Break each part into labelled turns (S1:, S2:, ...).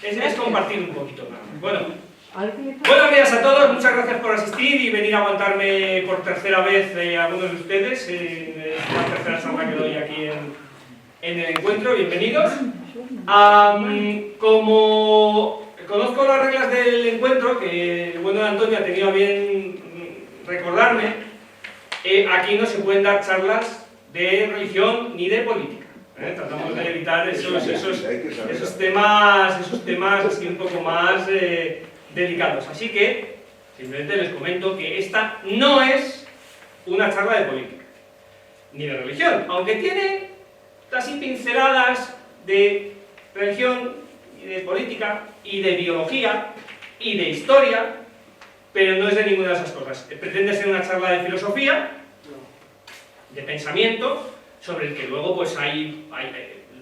S1: es compartir un poquito más. Bueno, buenos días a todos, muchas gracias por asistir y venir a aguantarme por tercera vez a algunos de ustedes en la tercera charla que doy aquí en el encuentro. Bienvenidos. Como conozco las reglas del encuentro, que el bueno de Antonio ha tenido a bien recordarme, aquí no se pueden dar charlas de religión ni de política. Tratamos de evitar esos temas así un poco más delicados. Así que simplemente les comento que esta no es una charla de política ni de religión, aunque tiene así pinceladas de religión y de política y de biología y de historia, pero no es de ninguna de esas cosas. Pretende ser una charla de filosofía, de pensamiento, sobre el que luego pues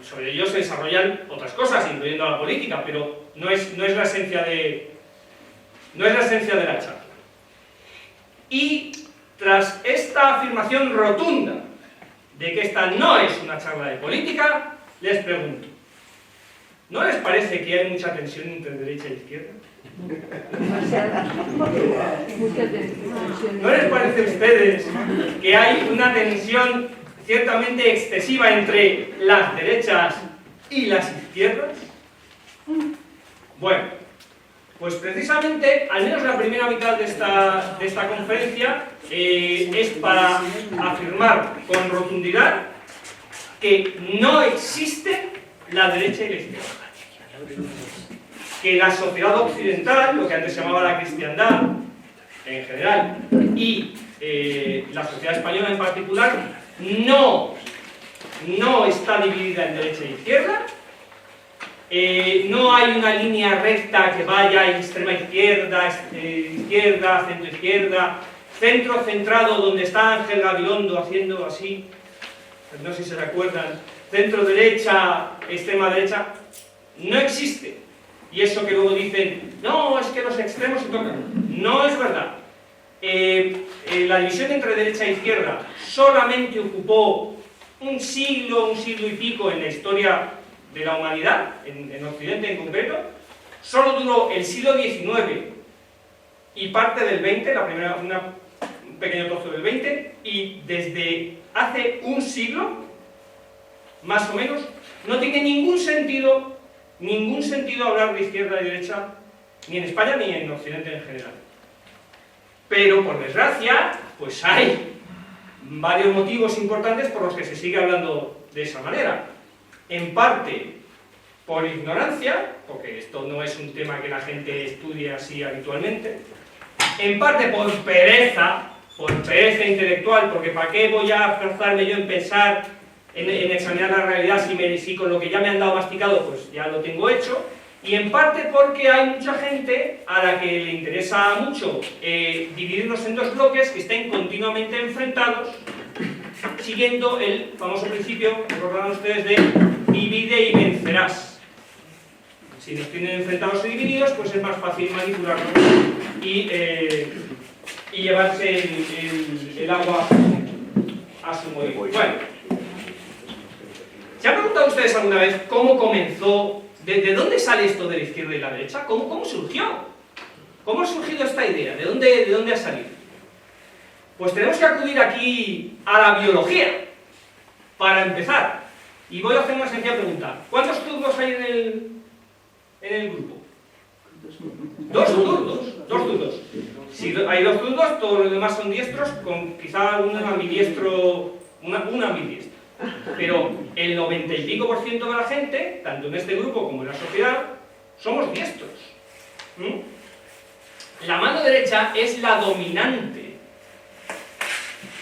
S1: sobre ello se desarrollan otras cosas, incluyendo la política, pero no es la esencia de la charla. Y tras esta afirmación rotunda de que esta no es una charla de política, les pregunto, ¿no les parece que hay mucha tensión entre derecha e izquierda? ¿No les parece a ustedes que hay una tensión ciertamente excesiva entre las derechas y las izquierdas? Bueno, pues precisamente, al menos la primera mitad de esta conferencia es para afirmar con rotundidad que no existe la derecha y la izquierda. Que la sociedad occidental, lo que antes se llamaba la cristiandad en general, y la sociedad española en particular, no está dividida en derecha e izquierda. No hay una línea recta que vaya a extrema izquierda, centro izquierda, centro centrado donde está Ángel Gabilondo haciendo así, no sé si se acuerdan, centro derecha, extrema derecha. No existe. Y eso que luego dicen, no, es que los extremos se tocan. No es verdad. La división entre derecha e izquierda solamente ocupó un siglo y pico en la historia de la humanidad, en Occidente en concreto. Solo duró el siglo XIX y parte del XX, un pequeño trozo del XX, y desde hace un siglo, más o menos, no tiene ningún sentido hablar de izquierda y derecha, ni en España ni en Occidente en general. Pero, por desgracia, pues hay varios motivos importantes por los que se sigue hablando de esa manera. En parte por ignorancia, porque esto no es un tema que la gente estudie así habitualmente. En parte por pereza intelectual, porque ¿para qué voy a forzarme yo en pensar, en examinar la realidad si con lo que ya me han dado masticado, pues ya lo tengo hecho? Y en parte porque hay mucha gente a la que le interesa mucho dividirnos en dos bloques que estén continuamente enfrentados, siguiendo el famoso principio, recordarán ustedes, de divide y vencerás. Si nos tienen enfrentados y divididos, pues es más fácil manipularnos y llevarse el agua a su molino. Bueno, ¿se han preguntado ustedes alguna vez cómo comenzó? ¿De dónde sale esto de la izquierda y la derecha? ¿Cómo surgió? ¿Cómo ha surgido esta idea? ¿De dónde ha salido? Pues tenemos que acudir aquí a la biología, para empezar. Y voy a hacer una sencilla pregunta. ¿Cuántos zurdos hay en el grupo? Dos zurdos. Si hay dos zurdos, todos los demás son diestros, con quizá un ambidiestro, una ambidiestra. Pero el 90 y pico % de la gente, tanto en este grupo como en la sociedad, somos diestros. La mano derecha es la dominante.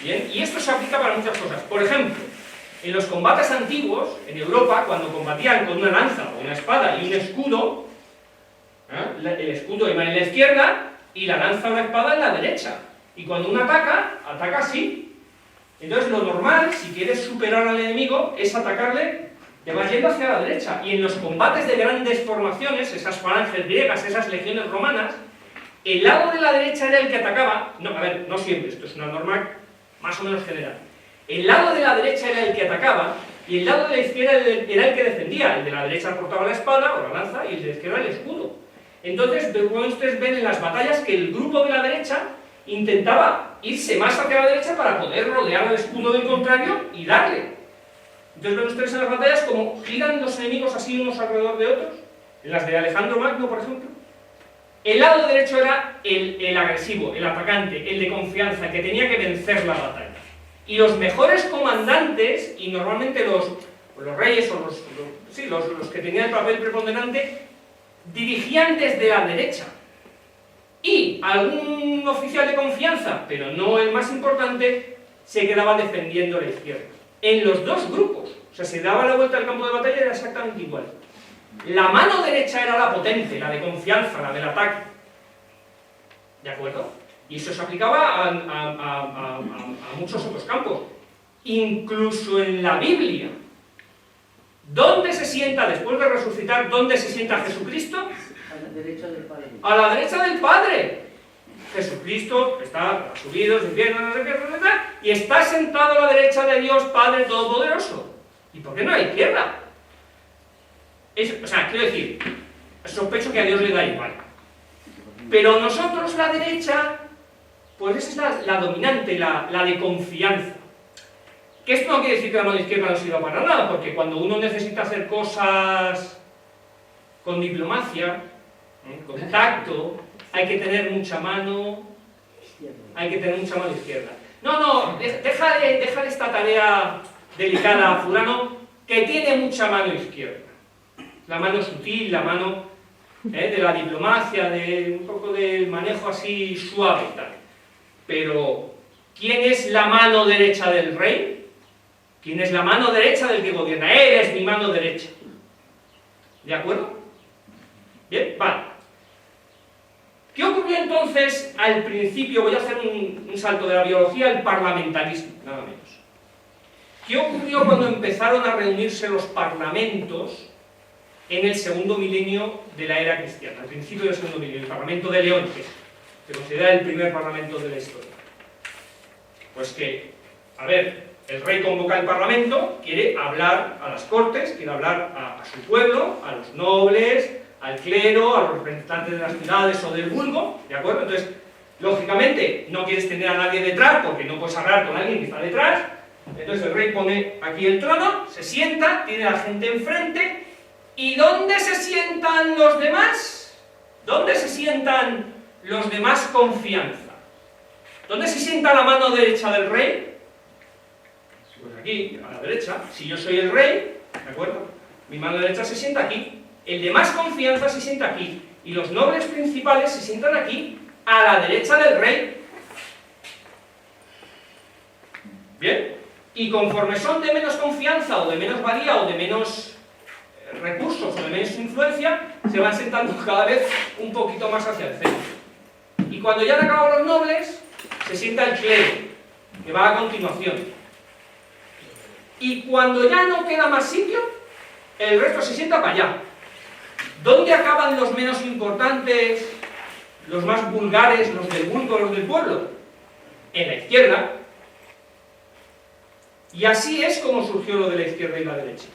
S1: Bien, y esto se aplica para muchas cosas. Por ejemplo, en los combates antiguos, en Europa, cuando combatían con una lanza o una espada y un escudo, el escudo iba en la izquierda y la lanza o la espada en la derecha. Y cuando uno ataca así. Entonces lo normal, si quieres superar al enemigo, es atacarle te vas yendo hacia la derecha. Y en los combates de grandes formaciones, esas falanges griegas, esas legiones romanas, el lado de la derecha era el que atacaba. No, a ver, no siempre, esto es una norma más o menos general. El lado de la derecha era el que atacaba, Y el lado de la izquierda era el que defendía, el de la derecha portaba la espada o la lanza y el de la izquierda el escudo. Entonces, ustedes ven en las batallas que el grupo de la derecha intentaba irse más hacia la derecha para poder rodear el escudo del contrario y darle. Entonces ven ustedes en las batallas como giran los enemigos así unos alrededor de otros, en las de Alejandro Magno, por ejemplo. El lado derecho era el agresivo, el atacante, el de confianza, el que tenía que vencer la batalla. Y los mejores comandantes, y normalmente los reyes o los que tenían el papel preponderante, dirigían desde la derecha. Y algún oficial de confianza, pero no el más importante, se quedaba defendiendo la izquierda. En los dos grupos, o sea, se daba la vuelta al campo de batalla, era exactamente igual. La mano derecha era la potente, la de confianza, la del ataque. ¿De acuerdo? Y eso se aplicaba a muchos otros campos. Incluso en la Biblia. ¿Dónde se sienta, después de resucitar, dónde se sienta Jesucristo?
S2: A la derecha del Padre.
S1: A la derecha del Padre. Jesucristo está subido, se pierde, y está sentado a la derecha de Dios Padre Todopoderoso. ¿Y por qué no a la izquierda? O sea, quiero decir, sospecho que a Dios le da igual. Pero nosotros, la derecha, pues esa es la dominante, la de confianza. Que esto no quiere decir que la mano izquierda no sirva para nada, porque cuando uno necesita hacer cosas con diplomacia, con tacto, hay que tener mucha mano, izquierda. No, déjale esta tarea delicada a fulano, que tiene mucha mano izquierda. La mano sutil, la mano de la diplomacia, de un poco de manejo así suave y tal. Pero, ¿quién es la mano derecha del rey? ¿Quién es la mano derecha del que gobierna? Él es mi mano derecha. ¿De acuerdo? Bien, vale. ¿Qué ocurrió entonces al principio? Voy a hacer un salto de la biología al parlamentarismo, nada menos. ¿Qué ocurrió cuando empezaron a reunirse los parlamentos en el segundo milenio de la era cristiana? Al principio del segundo milenio, el Parlamento de León, que se considera el primer parlamento de la historia. Pues que, a ver, el rey convoca al parlamento, quiere hablar a las cortes, quiere hablar a su pueblo, a los nobles, al clero, a los representantes de las ciudades o del vulgo, ¿de acuerdo? Entonces, lógicamente, no quieres tener a nadie detrás, porque no puedes hablar con alguien que está detrás. Entonces el rey pone aquí el trono, se sienta, tiene a la gente enfrente. ¿Y dónde se sientan los demás? ¿Dónde se sientan los demás confianza? ¿Dónde se sienta la mano derecha del rey? Pues aquí, a la derecha. Si yo soy el rey, ¿de acuerdo? Mi mano derecha se sienta aquí. El de más confianza se sienta aquí. Y los nobles principales se sientan aquí, a la derecha del rey. ¿Bien? Y conforme son de menos confianza, o de menos valía, o de menos recursos, o de menos influencia, se van sentando cada vez un poquito más hacia el centro. Y cuando ya han acabado los nobles, se sienta el clero, que va a continuación. Y cuando ya no queda más sitio, el resto se sienta para allá. ¿Dónde acaban los menos importantes, los más vulgares, los del vulgo, los del pueblo? En la izquierda. Y así es como surgió lo de la izquierda y la derecha.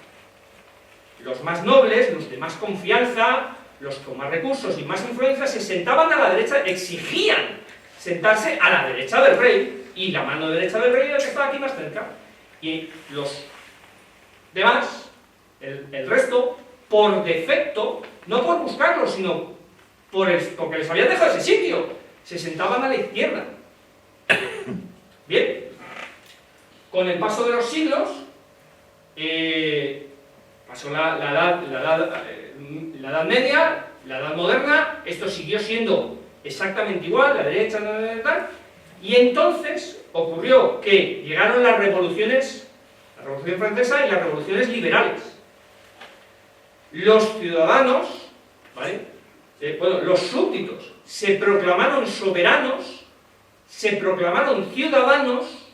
S1: Los más nobles, los de más confianza, los con más recursos y más influencia, se sentaban a la derecha, exigían sentarse a la derecha del rey, y la mano derecha del rey era la que estaba aquí más cerca. Y los demás, el resto, por defecto, no por buscarlo, sino porque les habían dejado ese sitio, se sentaban a la izquierda. Bien, con el paso de los siglos, pasó la Edad Media, la Edad Moderna, esto siguió siendo exactamente igual, la derecha, tal, y entonces ocurrió que llegaron las revoluciones, la Revolución Francesa y las revoluciones liberales. Los ciudadanos, ¿vale? Los súbditos se proclamaron soberanos, se proclamaron ciudadanos,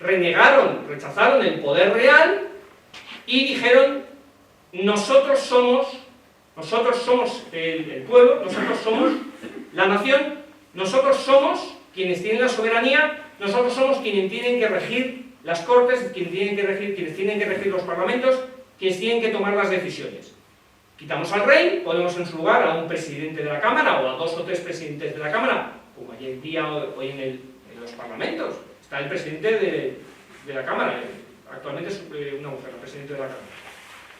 S1: renegaron, rechazaron el poder real y dijeron: nosotros somos el pueblo, nosotros somos la nación, nosotros somos quienes tienen la soberanía, nosotros somos quienes tienen que regir las Cortes, quienes tienen que regir los parlamentos, quienes tienen que tomar las decisiones. Quitamos al rey, ponemos en su lugar a un presidente de la Cámara o a 2 o 3 presidentes de la Cámara, como hay el día hoy en los parlamentos. Está el presidente de la Cámara, actualmente es una mujer, la presidenta de la Cámara,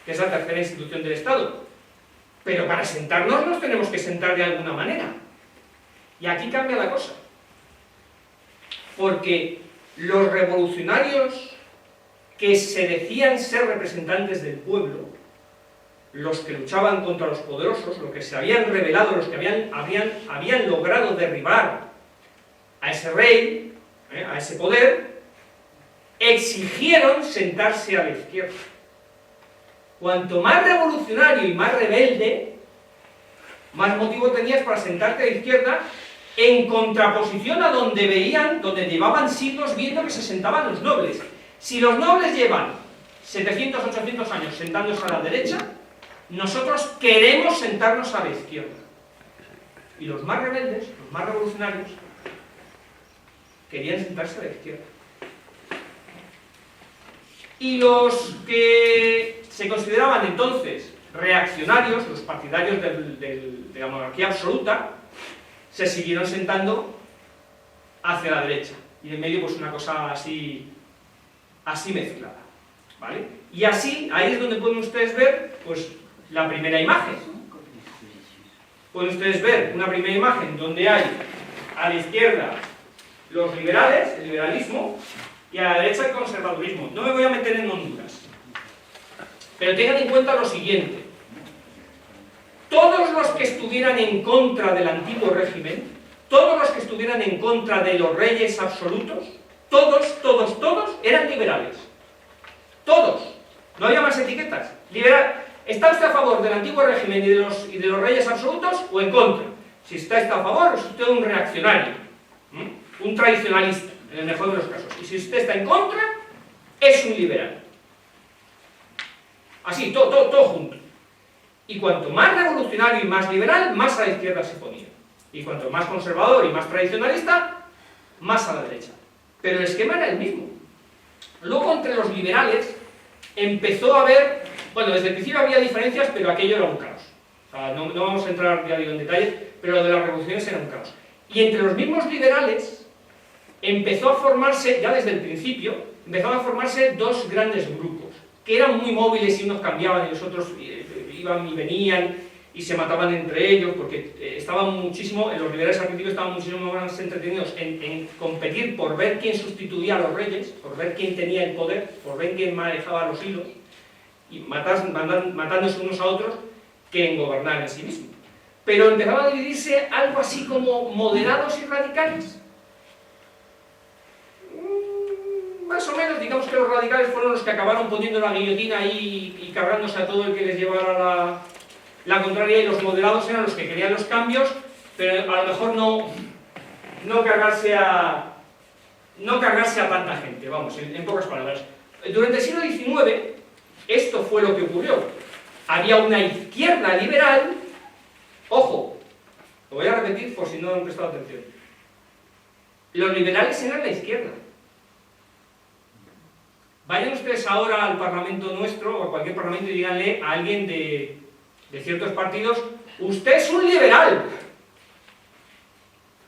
S1: que es la tercera institución del Estado. Pero para sentarnos nos tenemos que sentar de alguna manera. Y aquí cambia la cosa. Porque los revolucionarios que se decían ser representantes del pueblo, los que luchaban contra los poderosos, los que se habían rebelado, los que habían logrado derribar a ese rey, a ese poder, exigieron sentarse a la izquierda. Cuanto más revolucionario y más rebelde, más motivo tenías para sentarte a la izquierda, en contraposición a donde llevaban siglos viendo que se sentaban los nobles. Si los nobles llevan 700, 800 años sentándose a la derecha, nosotros queremos sentarnos a la izquierda. Y los más rebeldes, los más revolucionarios, querían sentarse a la izquierda. Y los que se consideraban entonces reaccionarios, los partidarios de la monarquía absoluta, se siguieron sentando hacia la derecha. Y en medio, pues una cosa así mezclada, ¿vale? Y así, ahí es donde pueden ustedes ver, pues, la primera imagen. Pueden ustedes ver una primera imagen donde hay a la izquierda los liberales, el liberalismo, y a la derecha el conservadurismo. No me voy a meter en Honduras, pero tengan en cuenta lo siguiente: todos los que estuvieran en contra del antiguo régimen, todos los que estuvieran en contra de los reyes absolutos, todos eran liberales. Todos. No había más etiquetas. Liberal. ¿Está usted a favor del antiguo régimen y de los reyes absolutos o en contra? Si está a favor, es usted un reaccionario, un tradicionalista, en el mejor de los casos. Y si usted está en contra, es un liberal. Así, todo junto. Y cuanto más revolucionario y más liberal, más a la izquierda se ponía. Y cuanto más conservador y más tradicionalista, más a la derecha. Pero el esquema era el mismo. Luego, entre los liberales, empezó a haber... Bueno, desde el principio había diferencias, pero aquello era un caos. O sea, no vamos a entrar, ya digo, en detalles, pero lo de las revoluciones era un caos. Y entre los mismos liberales, empezó a formarse, ya desde el principio, empezaron a formarse 2 grandes grupos, que eran muy móviles y unos cambiaban y los otros iban y venían y se mataban entre ellos, porque estaban muchísimo, los liberales al principio estaban muchísimo más entretenidos en competir por ver quién sustituía a los reyes, por ver quién tenía el poder, por ver quién manejaba los hilos, y matándose unos a otros, que en gobernar en sí mismo. Pero empezaba a dividirse algo así como moderados y radicales. Más o menos, digamos que los radicales fueron los que acabaron poniendo la guillotina ahí y cargándose a todo el que les llevara la contraria, y los moderados eran los que querían los cambios, pero a lo mejor no cargarse a tanta gente, vamos, en pocas palabras. Durante el siglo XIX, esto fue lo que ocurrió. Había una izquierda liberal, ojo, lo voy a repetir por si no han prestado atención. Los liberales eran la izquierda. Vayan ustedes ahora al Parlamento nuestro, o a cualquier parlamento, y díganle a alguien de ciertos partidos: usted es un liberal.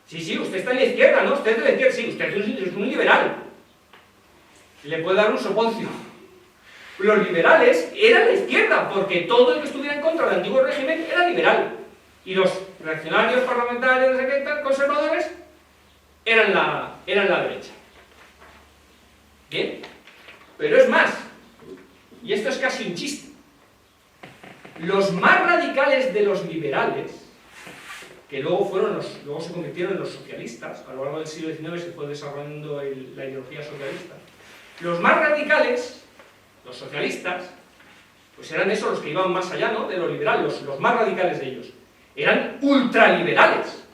S1: Sí, usted está en la izquierda, ¿no? Usted es de la izquierda, sí, usted es un liberal. Le puede dar un soponcio. Los liberales eran la izquierda, porque todo el que estuviera en contra del antiguo régimen era liberal. Y los reaccionarios parlamentarios, conservadores, eran la derecha. ¿Bien? Pero es más, y esto es casi un chiste, los más radicales de los liberales, que luego se convirtieron en los socialistas, a lo largo del siglo XIX se fue desarrollando la ideología socialista, los más radicales, los socialistas, pues eran esos los que iban más allá, ¿no?, de los liberales, los más radicales de ellos, eran ultraliberales.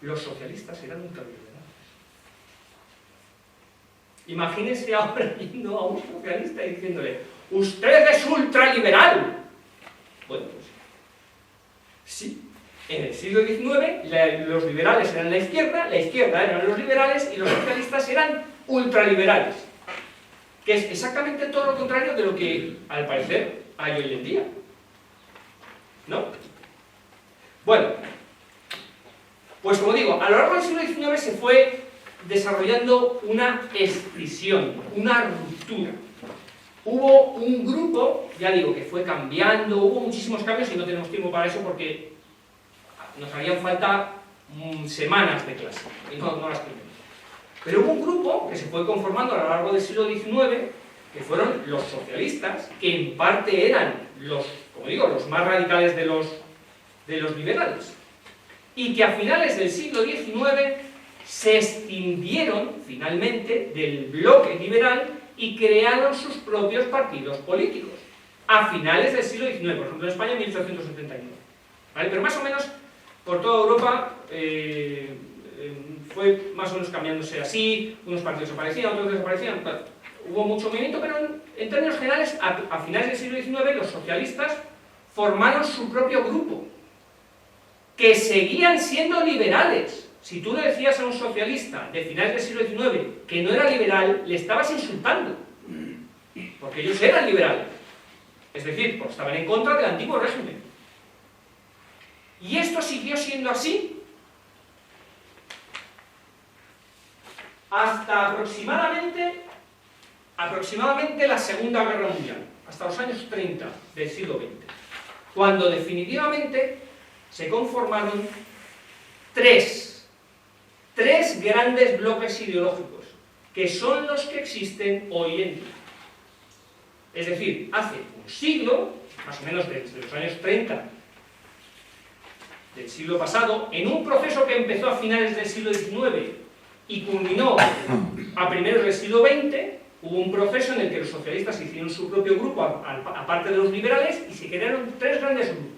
S1: Los socialistas eran ultraliberales. Imagínense ahora yendo a un socialista y diciéndole: ¡usted es ultraliberal! Bueno, pues sí. En el siglo XIX los liberales eran la izquierda eran los liberales y los socialistas eran ultraliberales, que es exactamente todo lo contrario de lo que, al parecer, hay hoy en día, ¿no? Bueno, pues como digo, a lo largo del siglo XIX se fue desarrollando una escisión, una ruptura. Hubo un grupo, ya digo, que fue cambiando, hubo muchísimos cambios y no tenemos tiempo para eso porque nos harían falta semanas de clase y no las tenemos. Pero hubo un grupo que se fue conformando a lo largo del siglo XIX, que fueron los socialistas, que en parte eran los, como digo, los más radicales de los liberales, y que a finales del siglo XIX se escindieron finalmente del bloque liberal y crearon sus propios partidos políticos, a finales del siglo XIX, por ejemplo en España en 1879. ¿Vale? Pero más o menos por toda Europa fue más o menos cambiándose así, unos partidos aparecían, otros desaparecían, hubo mucho movimiento, pero en términos generales, a finales del siglo XIX los socialistas formaron su propio grupo, que seguían siendo liberales. Si tú le decías a un socialista de finales del siglo XIX que no era liberal, le estabas insultando, porque ellos eran liberales, es decir, porque estaban en contra del antiguo régimen. Y esto siguió siendo así hasta aproximadamente la Segunda Guerra Mundial, hasta los años 30 del siglo XX, cuando definitivamente se conformaron tres grandes bloques ideológicos, que son los que existen hoy en día. Es decir, hace un siglo, más o menos desde los años 30 del siglo pasado, en un proceso que empezó a finales del siglo XIX y culminó a primeros del siglo XX, hubo un proceso en el que los socialistas hicieron su propio grupo, aparte de los liberales, y se crearon tres grandes grupos.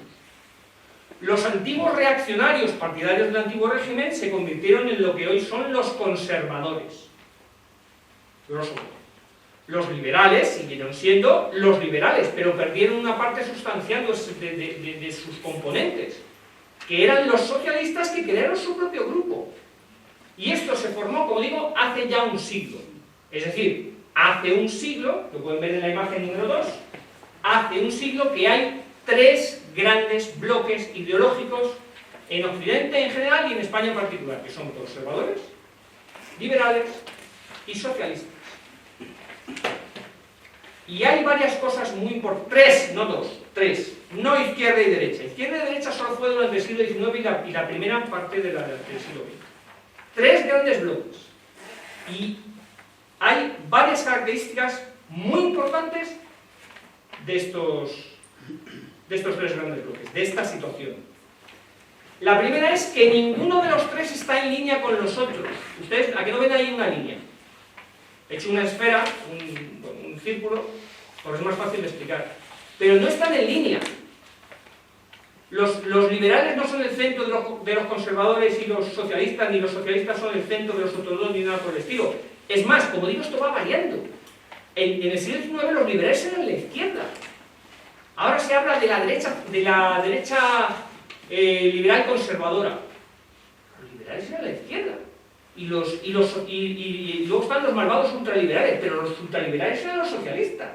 S1: Los antiguos reaccionarios partidarios del antiguo régimen se convirtieron en lo que hoy son los conservadores. Los liberales siguieron siendo los liberales, pero perdieron una parte sustancial de sus componentes, que eran los socialistas que crearon su propio grupo. Y esto se formó, como digo, hace ya un siglo. Es decir, hace un siglo, lo pueden ver en la imagen número 2, hace un siglo que hay tres grandes bloques ideológicos en Occidente en general y en España en particular, que son conservadores, liberales y socialistas. Y hay varias cosas muy importantes, tres, no dos, tres, no izquierda y derecha. Izquierda y derecha solo fue durante el siglo XIX y la primera parte del siglo XX. Tres grandes bloques. Y hay varias características muy importantes de estos tres grandes bloques, de esta situación. La primera es que ninguno de los tres está en línea con los otros. Ustedes, ¿a qué no ven ahí una línea? He hecho una esfera, un círculo, porque es más fácil de explicar. Pero no están en línea. Los liberales no son el centro de los conservadores y los socialistas, ni los socialistas son el centro de los otros dos, ni nada por el estilo. Es más, como digo, esto va variando. En el siglo XIX los liberales eran la izquierda. Ahora se habla de la derecha liberal conservadora. Los liberales eran la izquierda. Y luego están los malvados ultraliberales, pero los ultraliberales eran los socialistas.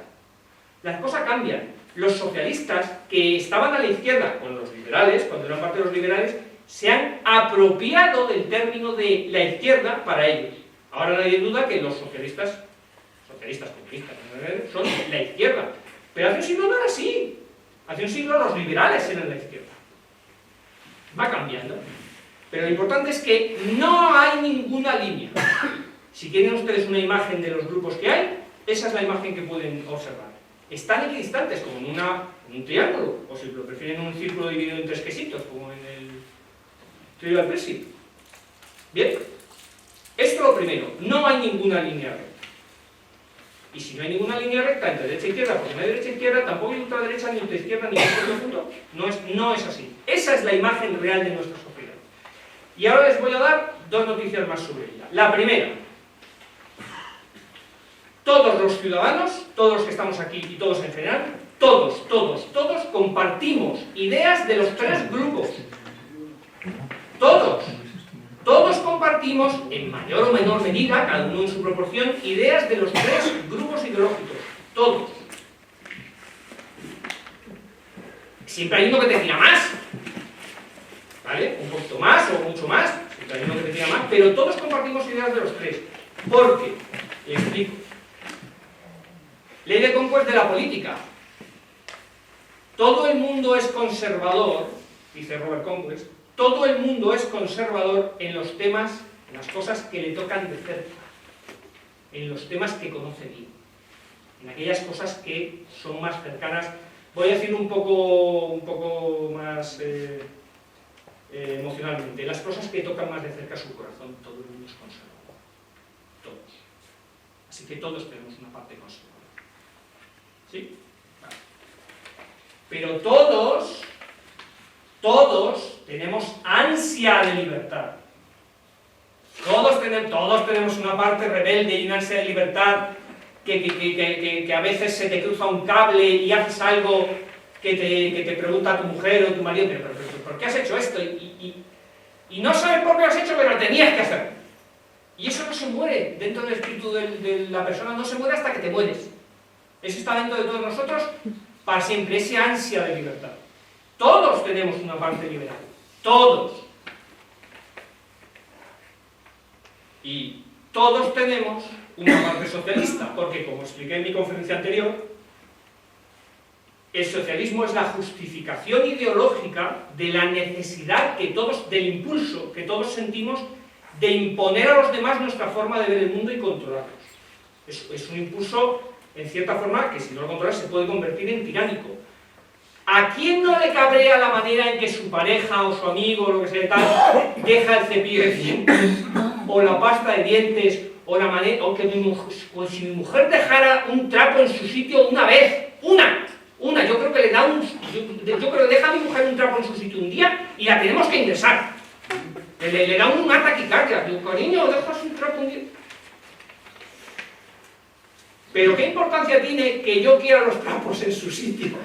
S1: Las cosas cambian. Los socialistas, que estaban a la izquierda con los liberales, cuando eran parte de los liberales, se han apropiado del término de la izquierda para ellos. Ahora nadie duda que los socialistas comunistas, son la izquierda. Pero hace un siglo no era así. Hace un siglo los liberales eran la izquierda. Va cambiando. Pero lo importante es que no hay ninguna línea. Si quieren ustedes una imagen de los grupos que hay, esa es la imagen que pueden observar. Están equidistantes, como en un triángulo, o si lo prefieren un círculo dividido en tres quesitos, como en el Trivial Pursuit. Bien, esto es lo primero, no hay ninguna línea recta. Y si no hay ninguna línea recta entre derecha e izquierda, porque no hay derecha e izquierda, tampoco hay ultraderecha, ni ultraizquierda, ni punto. No es así. Esa es la imagen real de nuestra sociedad. Y ahora les voy a dar dos noticias más sobre ella. La primera: todos los ciudadanos, todos los que estamos aquí y todos en general, todos compartimos ideas de los tres grupos. Todos. Todos compartimos, en mayor o menor medida, cada uno en su proporción, ideas de los tres grupos ideológicos. Todos. Siempre hay uno que te tira más, ¿vale? Un poquito más o mucho más, siempre hay uno que te tira más, pero todos compartimos ideas de los tres. ¿Por qué? Le explico. Ley de Conquest de la política. Todo el mundo es conservador, dice Robert Conquest, todo el mundo es conservador en los temas, en las cosas que le tocan de cerca, en los temas que conoce bien, en aquellas cosas que son más cercanas. Voy a decir un poco más emocionalmente, las cosas que tocan más de cerca su corazón. Todo el mundo es conservador, todos. Así que todos tenemos una parte conservadora. ¿Sí? Vale. Pero todos tenemos ansia de libertad. Todos tenemos una parte rebelde y una ansia de libertad que a veces se te cruza un cable y haces algo que te pregunta tu mujer o tu marido, pero ¿por qué has hecho esto? Y no sabes por qué lo has hecho, pero lo tenías que hacer. Y eso no se muere dentro del espíritu de la persona, no se muere hasta que te mueres. Eso está dentro de todos nosotros para siempre, esa ansia de libertad. Todos tenemos una parte liberal. Todos. Y todos tenemos una parte socialista, porque como expliqué en mi conferencia anterior, el socialismo es la justificación ideológica de la necesidad del impulso que todos sentimos de imponer a los demás nuestra forma de ver el mundo y controlarlos. Es un impulso, en cierta forma, que si no lo controlas se puede convertir en tiránico. ¿A quién no le cabrea la manera en que su pareja o su amigo o lo que sea tal deja el cepillo de dientes o la pasta de dientes o la manera, o si mi mujer dejara un trapo en su sitio una vez, una, yo creo que yo creo que deja a mi mujer un trapo en su sitio un día y la tenemos que ingresar. Le da un ataque cardíaco. Digo, cariño, dejas un trapo un día. Pero ¿qué importancia tiene que yo quiera los trapos en su sitio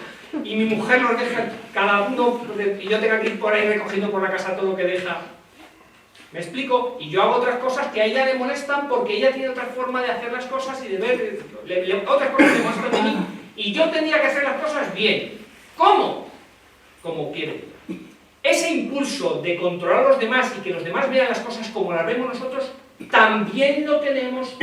S1: y mi mujer los deja cada uno y yo tenga que ir por ahí recogiendo por la casa todo lo que deja? ¿Me explico? Y yo hago otras cosas que a ella le molestan porque ella tiene otra forma de hacer las cosas y de ver otras cosas que molestan de mí, y yo tendría que hacer las cosas bien. ¿Cómo? Como quiero. Ese impulso de controlar a los demás y que los demás vean las cosas como las vemos nosotros, también lo tenemos.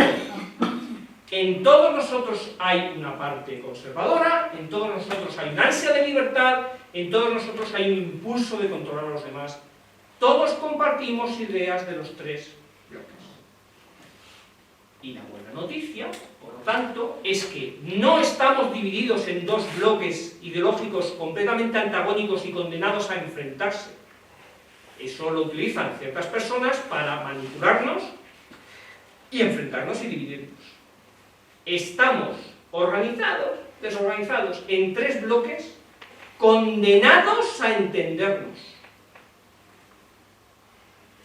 S1: En todos nosotros hay una parte conservadora, en todos nosotros hay una ansia de libertad, en todos nosotros hay un impulso de controlar a los demás. Todos compartimos ideas de los tres bloques. Y la buena noticia, por lo tanto, es que no estamos divididos en dos bloques ideológicos completamente antagónicos y condenados a enfrentarse. Eso lo utilizan ciertas personas para manipularnos y enfrentarnos y dividirnos. Estamos organizados, desorganizados, en tres bloques condenados a entendernos.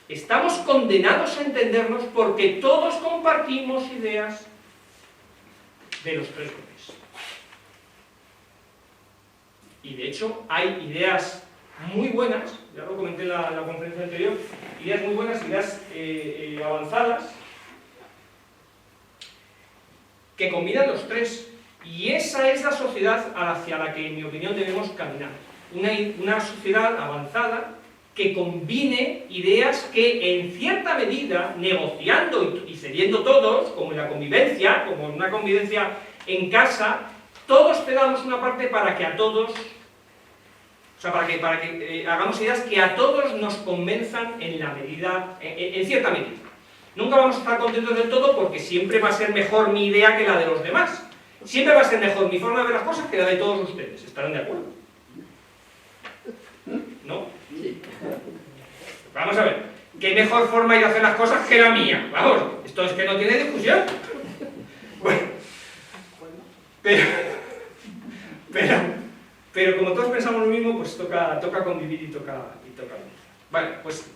S1: Estamos condenados a entendernos porque todos compartimos ideas de los tres bloques. Y de hecho hay ideas muy buenas, ya lo comenté en la conferencia anterior, ideas muy buenas, ideas avanzadas, que combinan los tres. Y esa es la sociedad hacia la que, en mi opinión, debemos caminar. Una sociedad avanzada que combine ideas que, en cierta medida, negociando y cediendo todos, como en la convivencia, como en una convivencia en casa, todos cedamos una parte para que a todos, o sea, para que hagamos ideas que a todos nos convenzan en la medida, en cierta medida. Nunca vamos a estar contentos del todo porque siempre va a ser mejor mi idea que la de los demás. Siempre va a ser mejor mi forma de ver las cosas que la de todos ustedes. ¿Estarán de acuerdo? ¿No? Sí. Vamos a ver. ¿Qué mejor forma de hacer las cosas que la mía? Vamos, esto es que no tiene discusión. Bueno. Pero como todos pensamos lo mismo, pues toca convivir y toca. Vale, pues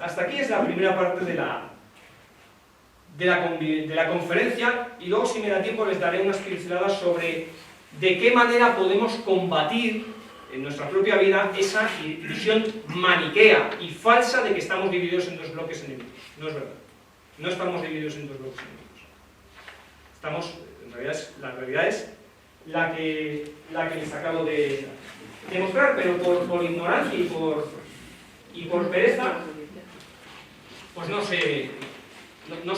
S1: hasta aquí es la primera parte de la conferencia, y luego, si me da tiempo, les daré unas pinceladas sobre de qué manera podemos combatir en nuestra propia vida esa visión maniquea y falsa de que estamos divididos en dos bloques enemigos. No es verdad. No estamos divididos en dos bloques enemigos. Estamos, en realidad, la realidad es la que les acabo de demostrar, pero por ignorancia y por pereza, pues no se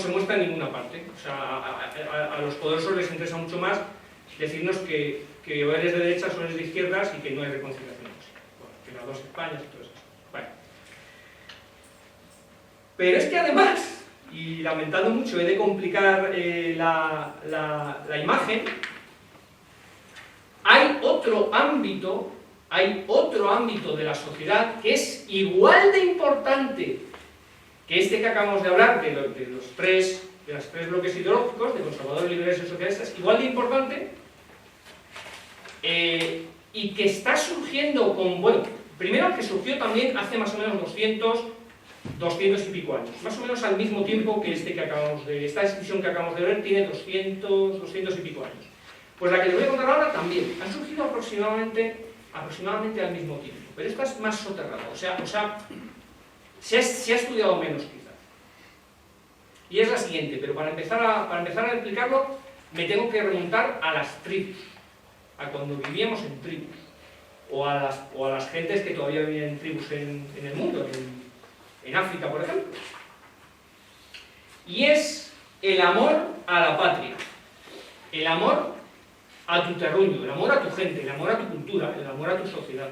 S1: muestra en ninguna parte. O sea, a los poderosos les interesa mucho más decirnos que o eres de derechas o eres de izquierdas y que no hay reconciliación. Bueno, que las dos Españas y todo eso. Bueno. Pero es que además, y lamentando mucho, he de complicar la imagen, hay otro ámbito de la sociedad que es igual de importante que este que acabamos de hablar, de las tres bloques ideológicos, de conservadores, liberales y socialistas, igual de importante, y que está surgiendo bueno, primero que surgió también hace más o menos 200 y pico años, más o menos al mismo tiempo que esta exhibición que acabamos de ver tiene 200 y pico años. Pues la que les voy a contar ahora también, han surgido aproximadamente al mismo tiempo, pero esta es más soterrada, o sea se ha estudiado menos quizás. Y es la siguiente, pero para empezar a explicarlo me tengo que remontar a las tribus, a cuando vivíamos en tribus, o a las gentes que todavía viven en tribus en el mundo, en África, por ejemplo. Y es el amor a la patria, el amor a tu terruño, el amor a tu gente, el amor a tu cultura, el amor a tu sociedad.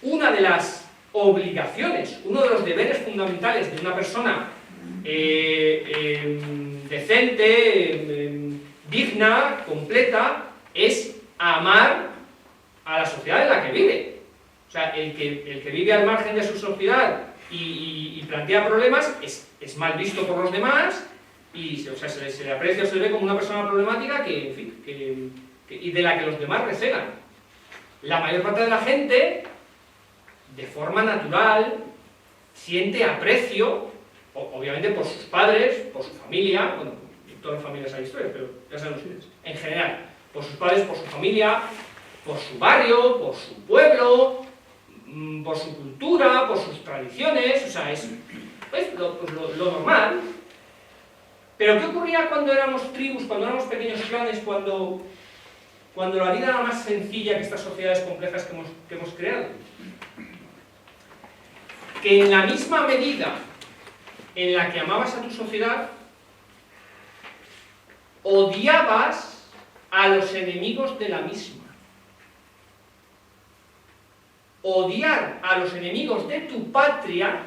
S1: Una de las obligaciones, uno de los deberes fundamentales de una persona decente, digna, completa, es amar a la sociedad en la que vive. O sea, el que vive al margen de su sociedad y plantea problemas es mal visto por los demás y o sea, se le aprecia o se le ve como una persona problemática que, en fin, y de la que los demás recelan. La mayor parte de la gente, de forma natural, siente aprecio, obviamente por sus padres, por su familia, bueno, en todas las familias hay historias, pero ya saben ustedes, en general, por sus padres, por su familia, por su barrio, por su pueblo, por su cultura, por sus tradiciones, o sea, es lo normal. Pero ¿qué ocurría cuando éramos tribus, cuando éramos pequeños clanes, cuando la vida era más sencilla que estas sociedades complejas que hemos creado? Que en la misma medida en la que amabas a tu sociedad, odiabas a los enemigos de la misma. Odiar a los enemigos de tu patria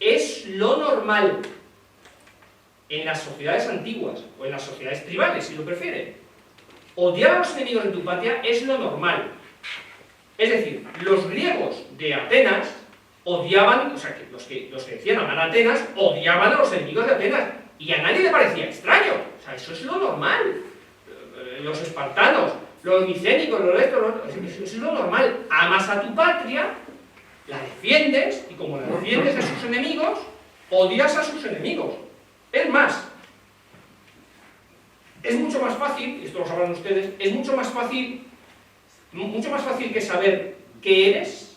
S1: es lo normal en las sociedades antiguas, o en las sociedades tribales, si lo prefieren. Odiar a los enemigos de tu patria es lo normal. Es decir, los griegos de Atenas odiaban, o sea, que los que decían amar a Atenas, odiaban a los enemigos de Atenas, y a nadie le parecía extraño. O sea, eso es lo normal. Los espartanos, los micénicos, eso es lo normal. Amas a tu patria, la defiendes, y como la defiendes de sus enemigos, odias a sus enemigos. Es más, es mucho más fácil, esto lo sabrán ustedes, es mucho más fácil que saber qué eres,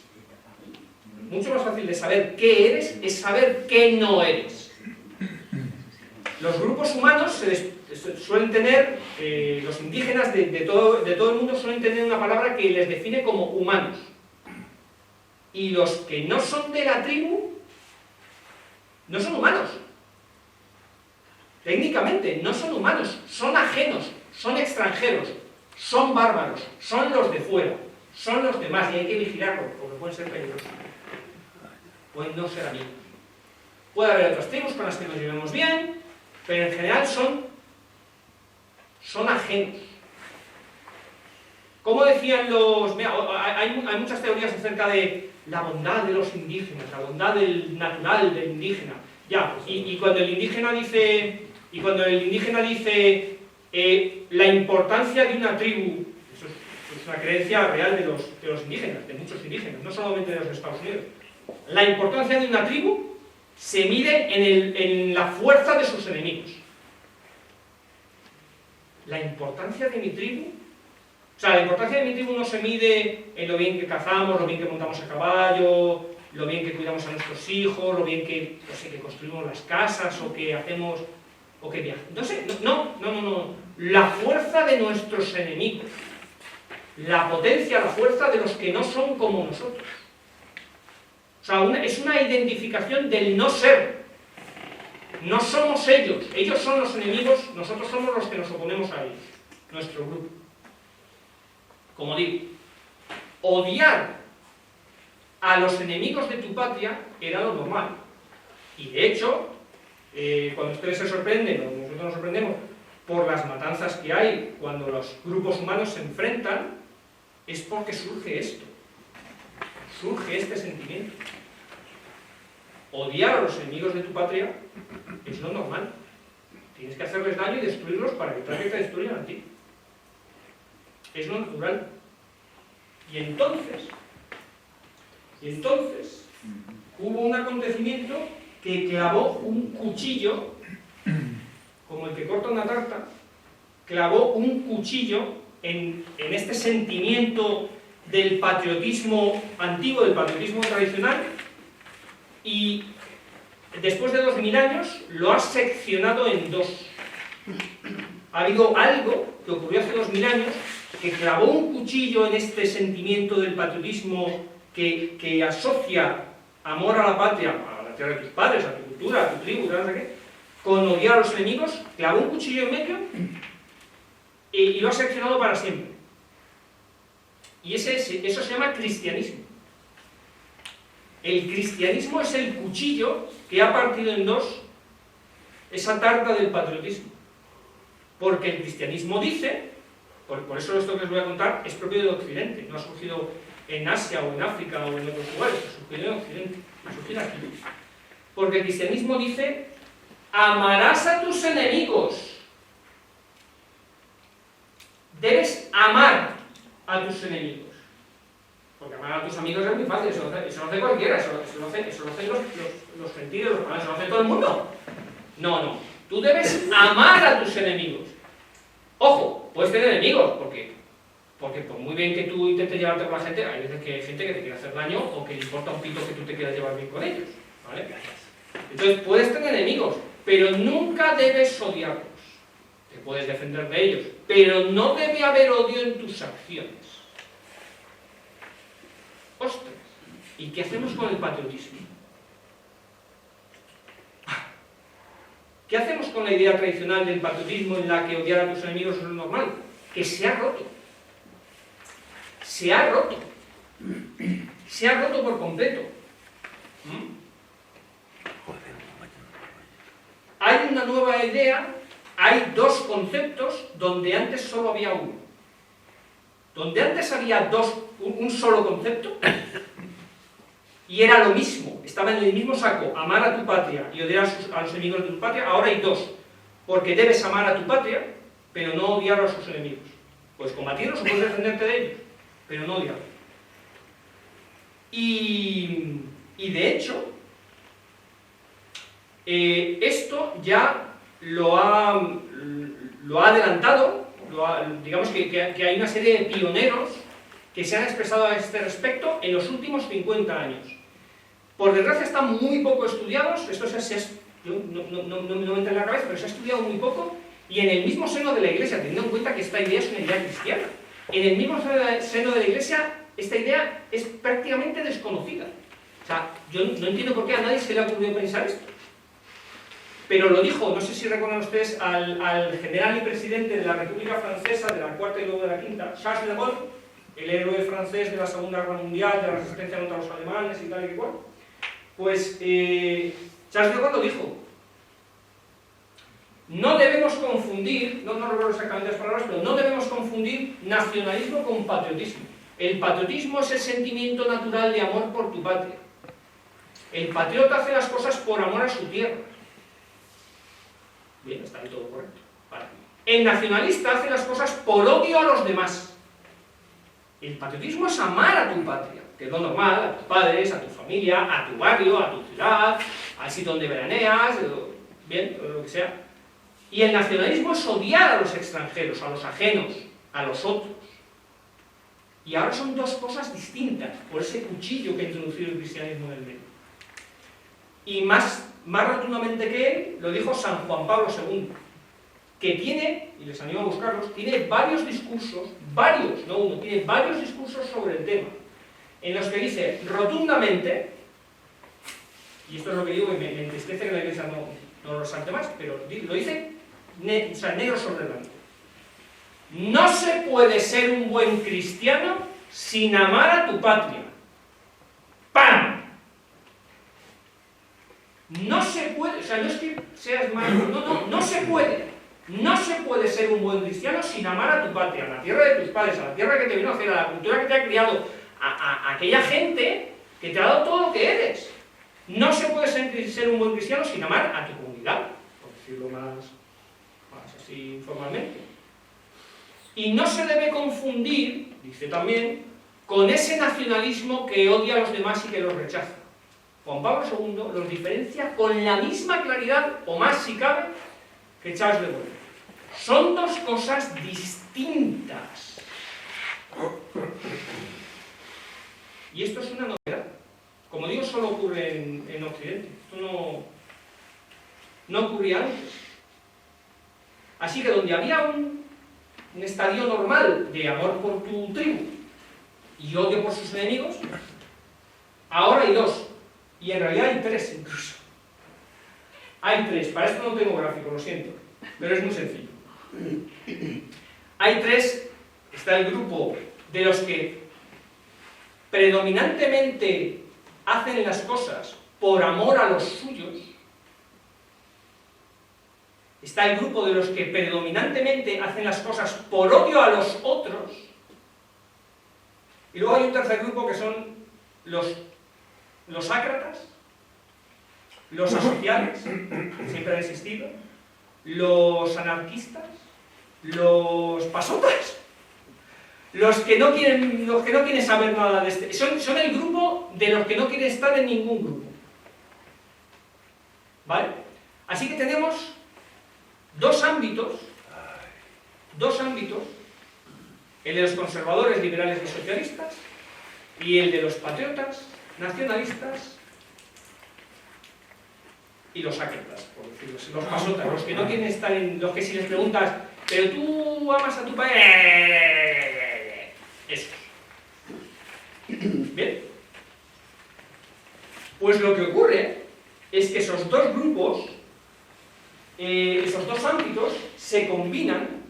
S1: mucho más fácil de saber qué eres, es saber qué no eres. Los grupos humanos suelen tener, los indígenas de todo el mundo suelen tener una palabra que les define como humanos. Y los que no son de la tribu, no son humanos. Técnicamente, no son humanos, son ajenos, son extranjeros, son bárbaros, son los de fuera, son los demás, y hay que vigilarlos, porque pueden ser peligrosos. Pueden no ser amigos. Puede haber otras tribus con las que nos llevemos bien, pero en general son ajenos. Como decían los... Mira, hay muchas teorías acerca de la bondad de los indígenas, la bondad natural del indígena. Ya, y cuando el indígena dice... la importancia de una tribu, eso es una creencia real de los indígenas, de muchos indígenas, no solamente de los Estados Unidos. La importancia de una tribu se mide en la fuerza de sus enemigos. La importancia de mi tribu O sea, la importancia de mi tribu no se mide en lo bien que cazamos, lo bien que montamos a caballo, lo bien que cuidamos a nuestros hijos, lo bien que, no sé, que construimos las casas, o que hacemos, o que viajamos. No sé, no. La fuerza de nuestros enemigos. La potencia, la fuerza de los que no son como nosotros. O sea, es una identificación del no ser. No somos ellos son los enemigos, nosotros somos los que nos oponemos a ellos, nuestro grupo. Como digo, odiar a los enemigos de tu patria era lo normal. Y de hecho, cuando ustedes se sorprenden, o nosotros nos sorprendemos, por las matanzas que hay cuando los grupos humanos se enfrentan, es porque surge esto. Surge este sentimiento. Odiar a los enemigos de tu patria es lo normal. Tienes que hacerles daño y destruirlos para evitar que te destruyan a ti. Es lo natural. Y entonces hubo un acontecimiento que clavó un cuchillo, como el que corta una tarta, clavó un cuchillo en este sentimiento del patriotismo antiguo, del patriotismo tradicional, y después de 2000 años lo ha seccionado en dos. Ha habido algo que ocurrió hace 2000 años que clavó un cuchillo en este sentimiento del patriotismo que asocia amor a la patria, a la tierra de tus padres, a tu cultura, a tu tribu, no sé qué, con odiar a los enemigos, clavó un cuchillo en medio y lo ha seccionado para siempre. Y eso se llama cristianismo. El cristianismo es el cuchillo que ha partido en dos esa tarta del patriotismo. Porque el cristianismo dice, por eso esto que os voy a contar es propio del Occidente, no ha surgido en Asia o en África o en otros lugares, ha surgido en Occidente, ha surgido aquí. Porque el cristianismo dice, amarás a tus enemigos. Debes amar a tus enemigos. Porque amar a tus amigos es muy fácil, eso lo hace cualquiera, eso lo hacen los gentiles, los paganos, eso lo hace todo el mundo. No. Tú debes amar a tus enemigos. Ojo, puedes tener enemigos, porque por muy bien que tú intentes llevarte con la gente, hay veces que hay gente que te quiere hacer daño o que le importa un pito que tú te quieras llevar bien con ellos, ¿vale? Entonces, puedes tener enemigos, pero nunca debes odiarlos. Te puedes defender de ellos, pero no debe haber odio en tus acciones. Ostras, ¿y qué hacemos con el patriotismo? ¿Qué hacemos con la idea tradicional del patriotismo en la que odiar a tus enemigos es lo normal? Que se ha roto. Se ha roto. Se ha roto por completo. Hay una nueva idea, hay dos conceptos donde antes solo había uno. Donde antes había un solo concepto, y era lo mismo, estaba en el mismo saco, amar a tu patria y odiar a los enemigos de tu patria, ahora hay dos, porque debes amar a tu patria, pero no odiar a sus enemigos. Puedes combatirlos o puedes defenderte de ellos, pero no odiarlos. Y de hecho, esto ya lo ha adelantado, digamos que hay una serie de pioneros que se han expresado a este respecto en los últimos 50 años. Por desgracia están muy poco estudiados, esto no me entra en la cabeza, pero se ha estudiado muy poco, y en el mismo seno de la Iglesia, teniendo en cuenta que esta idea es una idea cristiana, en el mismo seno de la Iglesia esta idea es prácticamente desconocida. O sea, yo no entiendo por qué a nadie se le ha ocurrido pensar esto. Pero lo dijo, no sé si recuerdan ustedes, al general y presidente de la República Francesa, de la cuarta y luego de la quinta, Charles de Gaulle, el héroe francés de la Segunda Guerra Mundial, de la resistencia contra los alemanes y tal y cual. Pues Charles de Gaulle lo dijo. No debemos confundir, no recuerdo exactamente las palabras, pero no debemos confundir nacionalismo con patriotismo. El patriotismo es el sentimiento natural de amor por tu patria. El patriota hace las cosas por amor a su tierra. Bien, está ahí todo correcto. Vale. El nacionalista hace las cosas por odio a los demás. El patriotismo es amar a tu patria, que es lo normal, a tus padres, a tu familia, a tu barrio, a tu ciudad, al sitio donde veraneas, bien, lo que sea. Y el nacionalismo es odiar a los extranjeros, a los ajenos, a los otros. Y ahora son dos cosas distintas, por ese cuchillo que ha introducido el cristianismo en el medio. Y más rotundamente que él, lo dijo San Juan Pablo II, que tiene, y les animo a buscarlos, tiene varios discursos, varios, no uno, tiene varios discursos sobre el tema, en los que dice rotundamente, y esto es lo que digo y me entristece que la Iglesia no lo resalte más, pero lo dice negro sobre blanco. No se puede ser un buen cristiano sin amar a tu patria. ¡Pam! No se puede, o sea, no es que seas malo, no se puede. No se puede ser un buen cristiano sin amar a tu patria, a la tierra de tus padres, a la tierra que te vino a hacer, a la cultura que te ha criado, a aquella gente que te ha dado todo lo que eres. No se puede ser un buen cristiano sin amar a tu comunidad, por decirlo más así informalmente. Y no se debe confundir, dice también, con ese nacionalismo que odia a los demás y que los rechaza. Juan Pablo II los diferencia con la misma claridad, o más si cabe, que Charles de Gaulle. Son dos cosas distintas. Y esto es una novedad. Como digo, solo ocurre en Occidente. Esto no ocurría antes. Así que donde había un estadio normal de amor por tu tribu y odio por sus enemigos, ahora hay dos. Y en realidad hay tres incluso. Hay tres. Para esto no tengo gráfico, lo siento. Pero es muy sencillo. Hay tres. Está el grupo de los que predominantemente hacen las cosas por amor a los suyos. Está el grupo de los que predominantemente hacen las cosas por odio a los otros. Y luego hay un tercer grupo que son los ácratas, los asociales, que siempre han existido, los anarquistas, los pasotas, los que no quieren saber nada de este. Son el grupo de los que no quieren estar en ningún grupo. ¿Vale? Así que tenemos dos ámbitos, el de los conservadores, liberales y socialistas, y el de los patriotas, nacionalistas y los ácratas, por decirlo así, los pasotas, los que no quieren estar en, los que si les preguntas, pero tú amas a tu país, esos. ¿Bien? Pues lo que ocurre es que esos dos grupos, esos dos ámbitos se combinan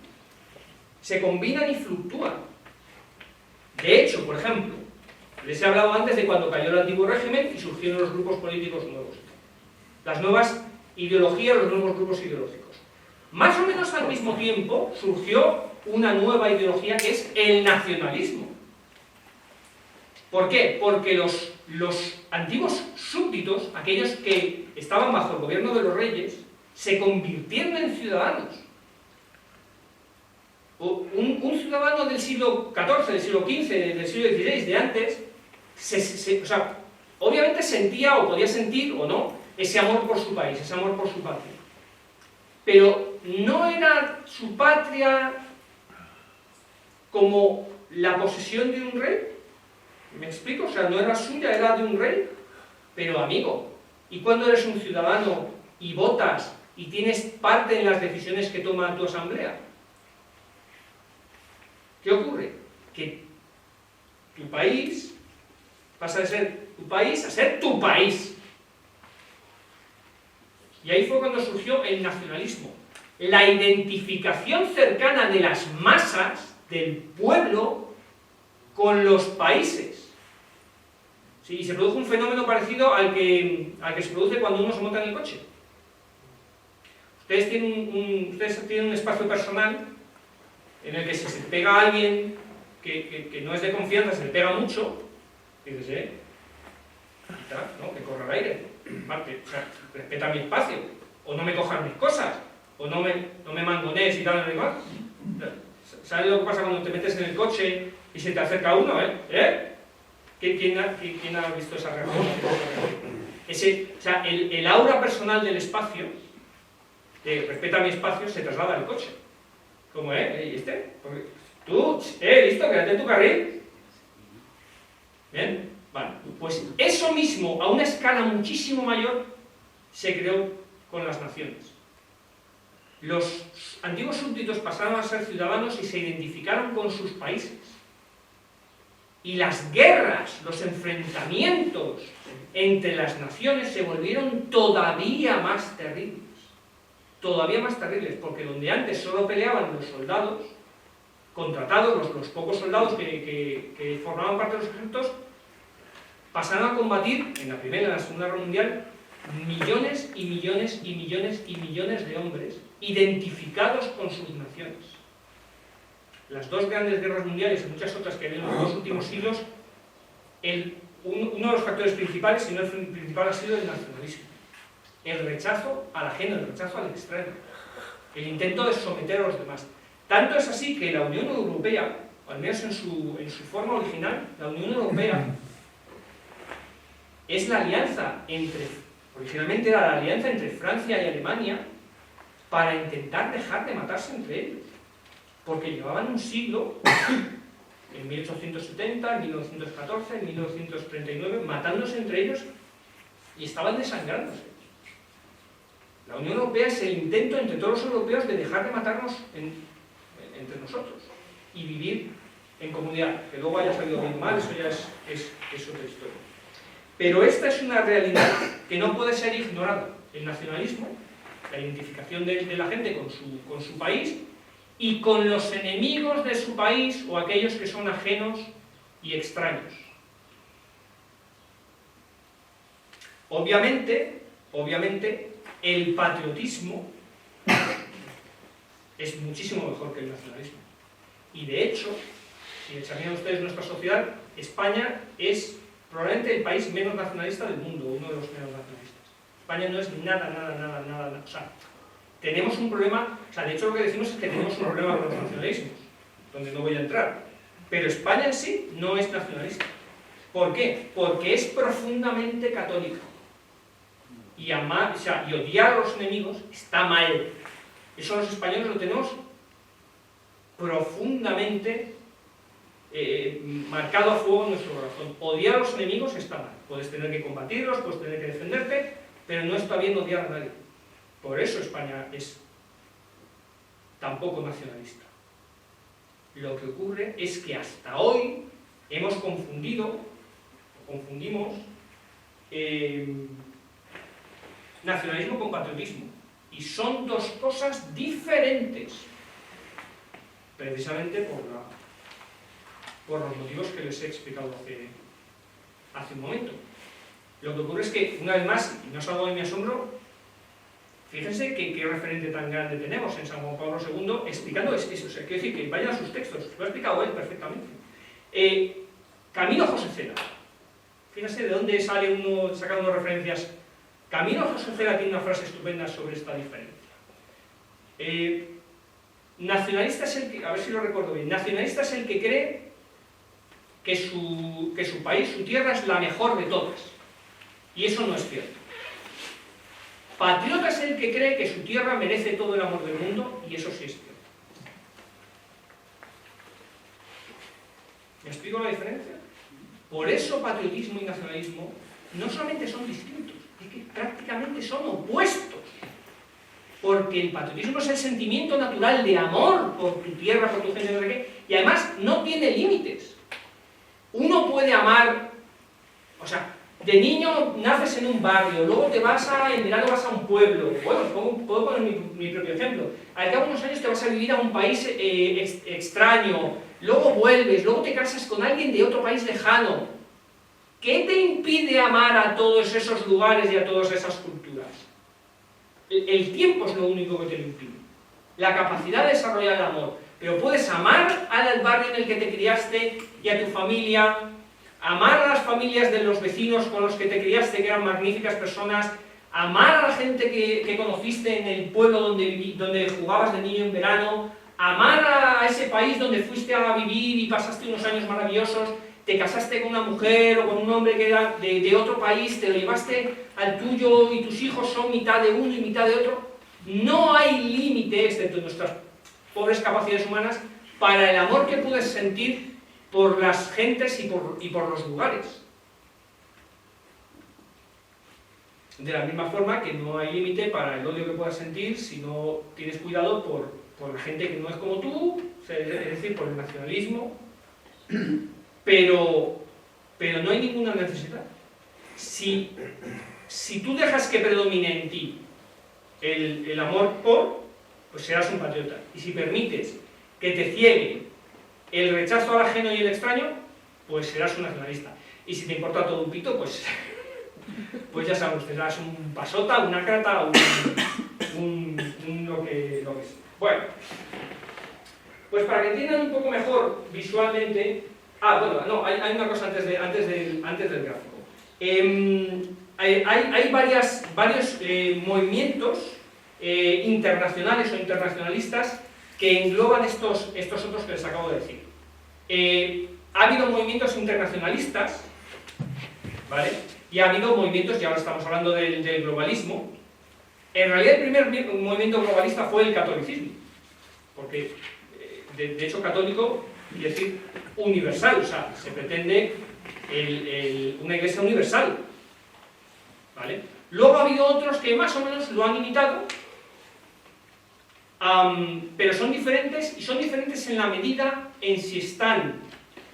S1: y fluctúan. De hecho, por ejemplo, les he hablado antes de cuando cayó el antiguo régimen y surgieron los grupos políticos nuevos. Las nuevas ideologías, los nuevos grupos ideológicos. Más o menos al mismo tiempo surgió una nueva ideología que es el nacionalismo. ¿Por qué? Porque los antiguos súbditos, aquellos que estaban bajo el gobierno de los reyes, se convirtieron en ciudadanos. Un ciudadano del siglo XIV, del siglo XV, del siglo XVI, de antes, o sea, obviamente sentía o podía sentir o no ese amor por su país, ese amor por su patria. Pero no era su patria como la posesión de un rey. ¿Me explico? O sea, no era suya, era de un rey. Pero amigo, ¿y cuando eres un ciudadano y votas y tienes parte en las decisiones que toma tu asamblea? ¿Qué ocurre? Que tu país pasa de ser tu país a ser tu país. Y ahí fue cuando surgió el nacionalismo. La identificación cercana de las masas, del pueblo, con los países. Sí, y se produjo un fenómeno parecido al que se produce cuando uno se monta en el coche. Ustedes tienen un espacio personal en el que si se te pega a alguien que no es de confianza, se le pega mucho, dices, ¿no? Que corra el aire, Marte, o sea, respeta mi espacio, o no me cojas mis cosas, o no me mangonees y tal, no igual. ¿Sabes lo que pasa cuando te metes en el coche y se te acerca uno, ¿Quién ha visto esa reacción? O sea, el aura personal del espacio, que respeta mi espacio, se traslada al coche. ¿Cómo, ¿Y este? Tú, listo, quédate en tu carril. ¿Bien? Vale. Pues eso mismo, a una escala muchísimo mayor, se creó con las naciones. Los antiguos súbditos pasaron a ser ciudadanos y se identificaron con sus países. Y las guerras, los enfrentamientos entre las naciones se volvieron todavía más terribles. Todavía más terribles, porque donde antes solo peleaban los soldados contratados, los pocos soldados que formaban parte de los ejércitos, pasaron a combatir en la Primera y en la Segunda Guerra Mundial millones y millones y millones y millones de hombres identificados con sus naciones. Las dos grandes guerras mundiales y muchas otras que ha habido en los dos últimos siglos, uno de los factores principales, si no el principal, ha sido el nacionalismo. El rechazo al ajeno, el rechazo al extraño, el intento de someter a los demás. Tanto es así que la Unión Europea, o al menos en su forma original, la Unión Europea es la alianza originalmente era la alianza entre Francia y Alemania para intentar dejar de matarse entre ellos. Porque llevaban un siglo, en 1870, en 1914, en 1939, matándose entre ellos y estaban desangrándose. La Unión Europea es el intento entre todos los europeos de dejar de matarnos entre nosotros y vivir en comunidad. Que luego haya salido bien o mal, eso ya es otra historia. Pero esta es una realidad que no puede ser ignorada. El nacionalismo, la identificación de la gente con su país y con los enemigos de su país o aquellos que son ajenos y extraños. Obviamente, el patriotismo es muchísimo mejor que el nacionalismo. Y de hecho, si examinan ustedes nuestra sociedad, España es probablemente el país menos nacionalista del mundo, uno de los menos nacionalistas. España no es nada. O sea, tenemos un problema, de hecho lo que decimos es que tenemos un problema con los nacionalismos, donde no voy a entrar. Pero España en sí no es nacionalista. ¿Por qué? Porque es profundamente católica. Y odiar a los enemigos está mal. Eso los españoles lo tenemos profundamente marcado a fuego en nuestro corazón. Odiar a los enemigos está mal. Puedes tener que combatirlos, puedes tener que defenderte, pero no está bien odiar a nadie. Por eso España es tan poco nacionalista. Lo que ocurre es que hasta hoy hemos confundimos nacionalismo con patriotismo. Y son dos cosas diferentes, precisamente por los motivos que les he explicado hace un momento. Lo que ocurre es que, una vez más, y no es algo de mi asombro, fíjense qué referente tan grande tenemos en San Juan Pablo II explicando eso. O sea, quiero decir que vayan a sus textos, lo ha explicado él perfectamente. Camilo José Cela. Fíjense de dónde sale uno sacando referencias. Camilo José Cela tiene una frase estupenda sobre esta diferencia. Nacionalista es el que, a ver si lo recuerdo bien, nacionalista es el que cree que su país, su tierra es la mejor de todas. Y eso no es cierto. Patriota es el que cree que su tierra merece todo el amor del mundo, y eso sí es cierto. ¿Me explico la diferencia? Por eso patriotismo y nacionalismo no solamente son distintos, es que prácticamente son opuestos. Porque el patriotismo es el sentimiento natural de amor por tu tierra, por tu gente, no sé qué, y además no tiene límites. Uno puede amar, de niño naces en un barrio, luego en verano vas a un pueblo. Bueno, puedo poner mi propio ejemplo. Al cabo de unos años te vas a vivir a un país extraño, luego vuelves, luego te casas con alguien de otro país lejano. ¿Qué te impide amar a todos esos lugares y a todas esas culturas? El tiempo es lo único que te lo impide. La capacidad de desarrollar el amor. Pero puedes amar al barrio en el que te criaste y a tu familia, amar a las familias de los vecinos con los que te criaste, que eran magníficas personas, amar a la gente que conociste en el pueblo donde jugabas de niño en verano, amar a ese país donde fuiste a vivir y pasaste unos años maravillosos, te casaste con una mujer o con un hombre que era de otro país, te lo llevaste al tuyo y tus hijos son mitad de uno y mitad de otro. No hay límite, excepto nuestras pobres capacidades humanas, para el amor que puedes sentir por las gentes y por los lugares. De la misma forma que no hay límite para el odio que puedas sentir si no tienes cuidado por la gente que no es como tú, es decir, por el nacionalismo, pero no hay ninguna necesidad. Si tú dejas que predomine en ti el amor por, pues serás un patriota. Y si permites que te ciegue el rechazo al ajeno y el extraño, pues serás un nacionalista. Y si te importa todo un pito, pues ya saben ustedes, serás un pasota, un ácrata, lo que sea. Bueno, pues para que entiendan un poco mejor visualmente... bueno, no, hay una cosa antes del gráfico. Hay varios movimientos internacionales o internacionalistas que engloban estos otros que les acabo de decir. Ha habido movimientos internacionalistas, ¿vale? Y ha habido movimientos, y ahora estamos hablando del globalismo. En realidad el primer movimiento globalista fue el catolicismo, porque de hecho católico quiere decir universal, o sea, se pretende una iglesia universal, ¿vale? Luego ha habido otros que más o menos lo han imitado, pero son diferentes, y son diferentes en la medida en si están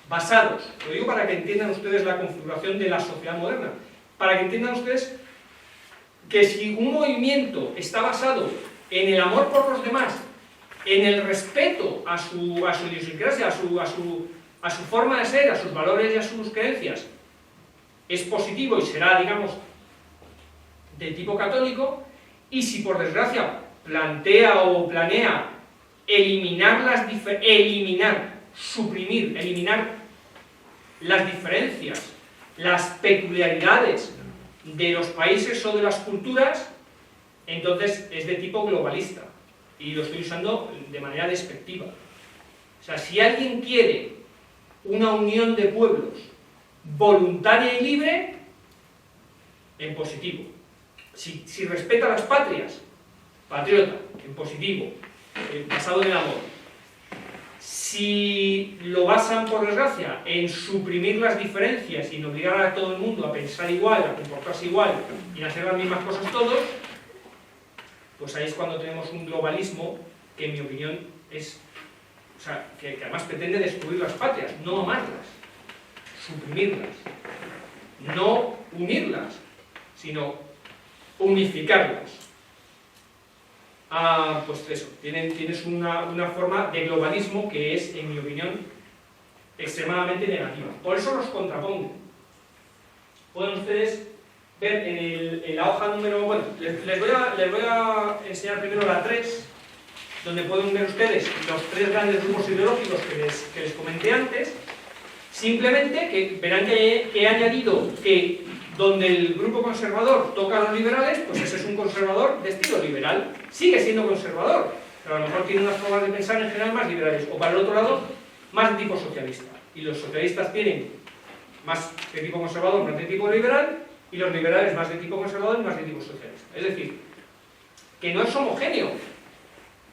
S1: basados, lo digo para que entiendan ustedes la configuración de la sociedad moderna, para que entiendan ustedes que si un movimiento está basado en el amor por los demás, en el respeto a su idiosincrasia, a su forma de ser, a sus valores y a sus creencias, es positivo y será, digamos, de tipo católico, y si por desgracia plantea o planea suprimir las diferencias, las peculiaridades de los países o de las culturas, entonces es de tipo globalista, y lo estoy usando de manera despectiva. O sea, si alguien quiere una unión de pueblos voluntaria y libre, en positivo. Si respeta las patrias, patriota, en positivo, basado en el amor. Si lo basan, por desgracia, en suprimir las diferencias y en obligar a todo el mundo a pensar igual, a comportarse igual y a hacer las mismas cosas todos, pues ahí es cuando tenemos un globalismo que, en mi opinión, es... O sea, que además pretende destruir las patrias, no amarlas, suprimirlas, no unirlas, sino unificarlas. Pues eso, tienes una forma de globalismo que es, en mi opinión, extremadamente negativa. Por eso los contrapongo. Pueden ustedes ver en la hoja número... Bueno, les voy a enseñar primero la 3, donde pueden ver ustedes los 3 grandes grupos ideológicos que les comenté antes. Simplemente que verán que he añadido que donde el grupo conservador toca a los liberales, pues ese es un conservador de estilo liberal. Sigue siendo conservador, pero a lo mejor tiene unas formas de pensar en general más liberales. O para el otro lado, más de tipo socialista. Y los socialistas tienen más de tipo conservador, más de tipo liberal, y los liberales más de tipo conservador y más de tipo socialista. Es decir, que no es homogéneo.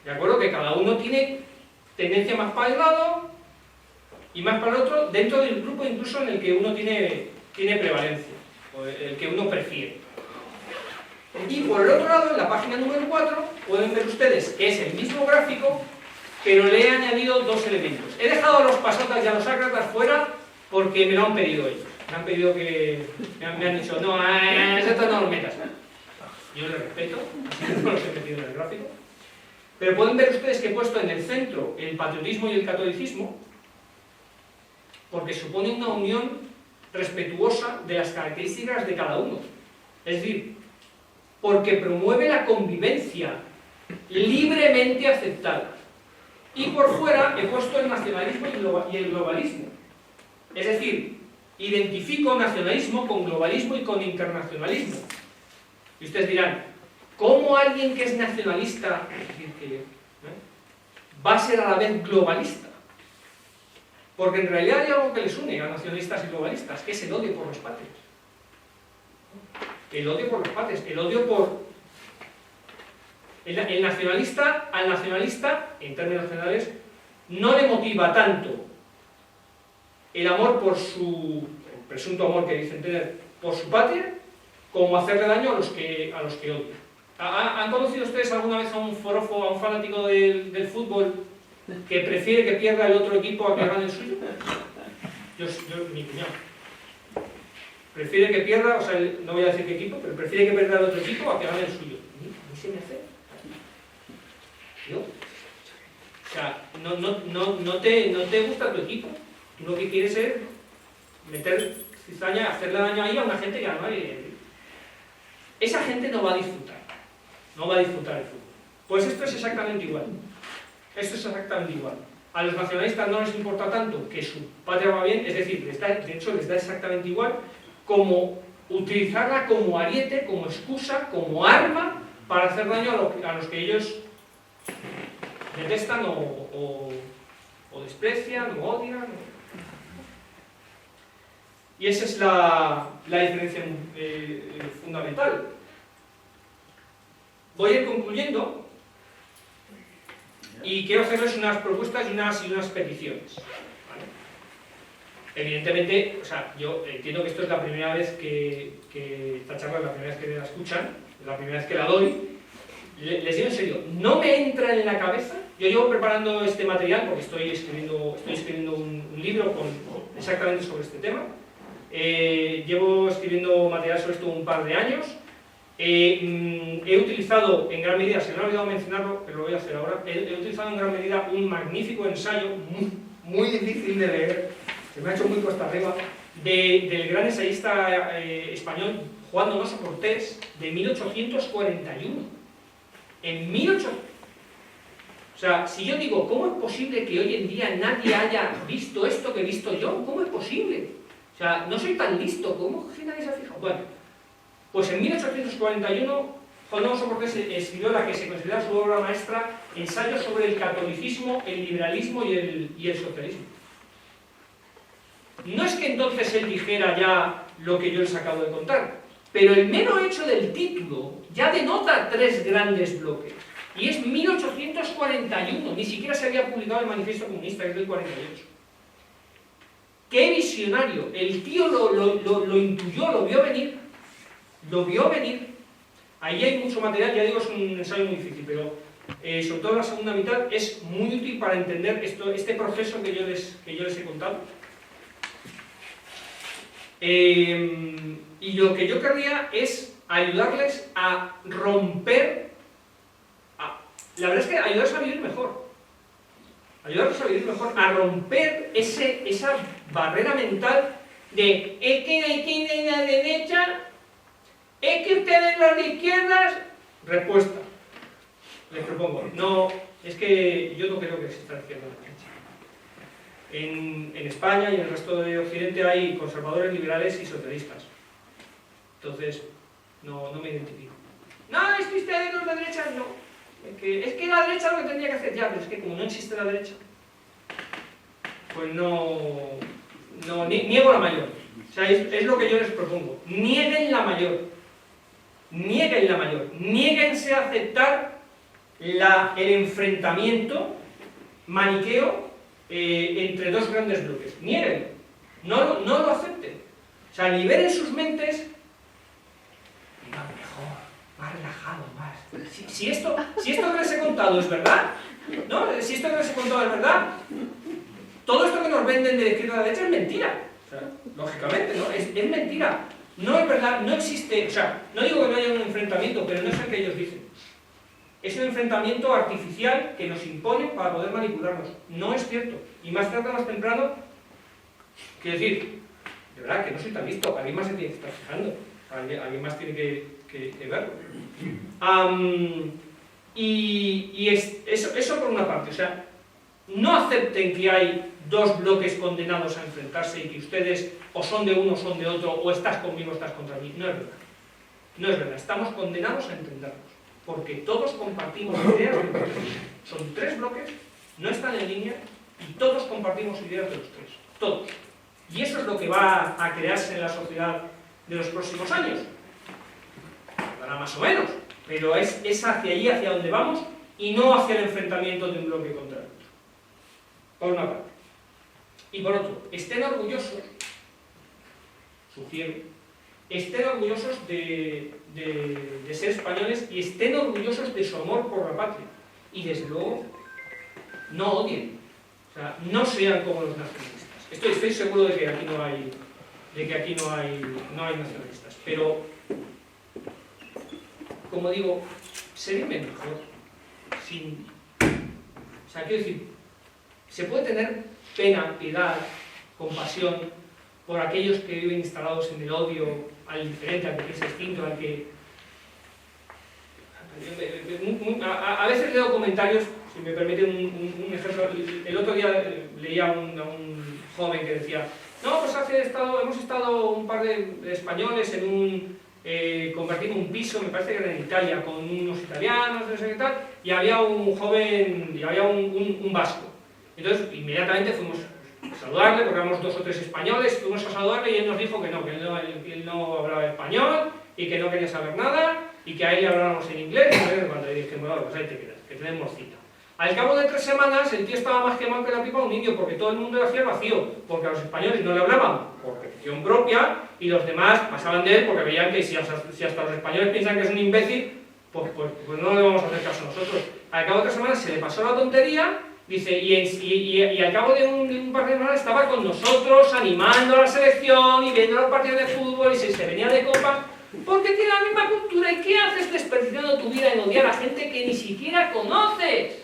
S1: ¿De acuerdo? Que cada uno tiene tendencia más para el lado y más para el otro, dentro del grupo incluso en el que uno tiene prevalencia, o el que uno prefiere. Y por el otro lado, en la página número 4, pueden ver ustedes que es el mismo gráfico, pero le he añadido 2 elementos. He dejado a los pasotas y a los ácratas fuera porque me lo han pedido ellos. Me han pedido que... Me han dicho, no, esto no lo metas. Yo les respeto, así que no los he metido en el gráfico. Pero pueden ver ustedes que he puesto en el centro el patriotismo y el catolicismo, porque supone una unión respetuosa de las características de cada uno. Es decir, porque promueve la convivencia libremente aceptada. Y por fuera he puesto el nacionalismo y el globalismo. Es decir, identifico nacionalismo con globalismo y con internacionalismo. Y ustedes dirán, ¿cómo alguien que es nacionalista va a ser a la vez globalista? Porque en realidad hay algo que les une a nacionalistas y globalistas, que es el odio por los patrios. El odio por los patrios, el odio por... al nacionalista, en términos generales, no le motiva tanto el amor por el presunto amor que dicen tener por su patria, como hacerle daño a los que odian. ¿Han conocido ustedes alguna vez a un forofo, a un fanático del fútbol que prefiere que pierda el otro equipo a que gane el suyo? Yo mi cuñado. Prefiere que pierda, o sea, no voy a decir qué equipo, pero prefiere que pierda el otro equipo a que gane el suyo. A mí se me hace. ¿No? O sea, no te gusta tu equipo. Tú lo que quieres es meter cizaña, hacerle daño ahí a una gente que a nadie. Esa gente no va a disfrutar. No va a disfrutar el fútbol. Pues esto es exactamente igual. Esto es exactamente igual. A los nacionalistas no les importa tanto que su patria va bien, es decir, de hecho les da exactamente igual como utilizarla como ariete, como excusa, como arma para hacer daño a los que ellos detestan o desprecian o odian. Y esa es la diferencia fundamental. Voy a ir concluyendo y quiero hacerles unas propuestas y unas peticiones. ¿Vale? Evidentemente, o sea, yo entiendo que esto es la primera vez que esta charla es la primera vez que la escuchan, es la primera vez que la doy. Les digo en serio, no me entra en la cabeza. Yo llevo preparando este material porque estoy escribiendo un libro exactamente sobre este tema. Llevo escribiendo material sobre esto un par de años. He utilizado en gran medida, se me ha olvidado mencionarlo, pero lo voy a hacer ahora, he utilizado en gran medida un magnífico ensayo, muy difícil de leer, se me ha hecho muy cuesta arriba, del gran ensayista español Juan Donoso Cortés, de 1841. En 1841. O sea, si yo digo, ¿cómo es posible que hoy en día nadie haya visto esto que he visto yo? ¿Cómo es posible? O sea, no soy tan listo, ¿cómo que nadie se ha fijado? Bueno, pues en 1841 Juan Donoso Cortés escribió la que se considera su obra maestra, Ensayos sobre el catolicismo, el liberalismo y el socialismo. No es que entonces él dijera ya lo que yo les acabo de contar, pero el mero hecho del título ya denota tres grandes bloques. Y es 1841, ni siquiera se había publicado el Manifiesto Comunista, que es del 48. ¡Qué visionario! El tío lo intuyó, lo vio venir. Lo vio venir. Ahí hay mucho material, ya digo, es un ensayo muy difícil, pero sobre todo la segunda mitad es muy útil para entender este proceso que yo les he contado. Y lo que yo querría es ayudarles a romper, la verdad es que ayudarles a vivir mejor. Ayudarles a vivir mejor, a romper esa barrera mental de es que hay que ir a la derecha, es que ustedes los de izquierdas. Respuesta. Les propongo. No, es que yo no creo que exista la izquierda y la derecha. En España y en el resto de Occidente hay conservadores, liberales y socialistas. Entonces, no me identifico. No, es que ustedes los de derecha no. Es que la derecha lo que tendría que hacer. Ya, pero es que como no existe la derecha, pues niego la mayor. O sea, es lo que yo les propongo. Nieguen la mayor. Nieguen la mayor. Niéguense a aceptar el enfrentamiento maniqueo entre dos grandes bloques. Nieguen. No lo acepten. O sea, liberen sus mentes. Vivan mejor, más relajado, más. Si esto que les he contado es verdad, ¿no? Si esto que les he contado es verdad, todo esto que nos venden de izquierda a la derecha es mentira. O sea, lógicamente, ¿no? Es mentira. No es verdad, no existe. O sea, no digo que no haya un enfrentamiento, pero no es el que ellos dicen. Es un enfrentamiento artificial que nos imponen para poder manipularnos. No es cierto. Y más tarde, más temprano, quiero decir, de verdad que no soy tan listo. Alguien más se tiene que estar fijando. Alguien más tiene que verlo. Eso por una parte. O sea, no acepten que hay dos bloques condenados a enfrentarse y que ustedes o son de uno o son de otro, o estás conmigo o estás contra mí. No es verdad. No es verdad. Estamos condenados a entendernos. Porque todos compartimos ideas de los tres. Son tres bloques, no están en línea y todos compartimos ideas de los tres. Todos. Y eso es lo que va a crearse en la sociedad de los próximos años. Ahora más o menos. Pero es hacia allí, hacia donde vamos, y no hacia el enfrentamiento de un bloque contra el otro. Por una parte. Y por otro, estén orgullosos, sugiero, estén orgullosos de ser españoles y estén orgullosos de su amor por la patria. Y desde luego, no odien, o sea, no sean como los nacionalistas. Estoy seguro de que aquí no hay nacionalistas, pero, como digo, se vive mejor sin... O sea, quiero decir, se puede tener pena, piedad, compasión por aquellos que viven instalados en el odio al diferente, al que piensa distinto, al que... A veces leo comentarios, si me permiten un ejemplo. El otro día leía a un joven que decía: no, pues hemos estado un par de españoles en compartimos un piso, me parece que era en Italia, con unos italianos, no sé qué tal, y había un joven, y había un vasco. Entonces, inmediatamente fuimos a saludarle, porque éramos 2 o 3 españoles, fuimos a saludarle y él nos dijo que él no hablaba español, y que no quería saber nada, y que a él le hablábamos en inglés, y cuando le dije, bueno, pues ahí te quedas, que tenemos cita. Al cabo de 3 semanas, el tío estaba más quemado que la pipa de un indio, porque todo el mundo le hacía vacío, porque a los españoles no le hablaban por petición propia, y los demás pasaban de él porque veían que si hasta los españoles piensan que es un imbécil, pues no le vamos a hacer caso nosotros. Al cabo de 3 semanas se le pasó la tontería, dice, y al cabo de un par de semanas estaba con nosotros, animando a la selección, y viendo los partidos de fútbol, y se venía de copas, porque tiene la misma cultura. ¿Y qué haces desperdiciando tu vida en odiar a gente que ni siquiera conoces?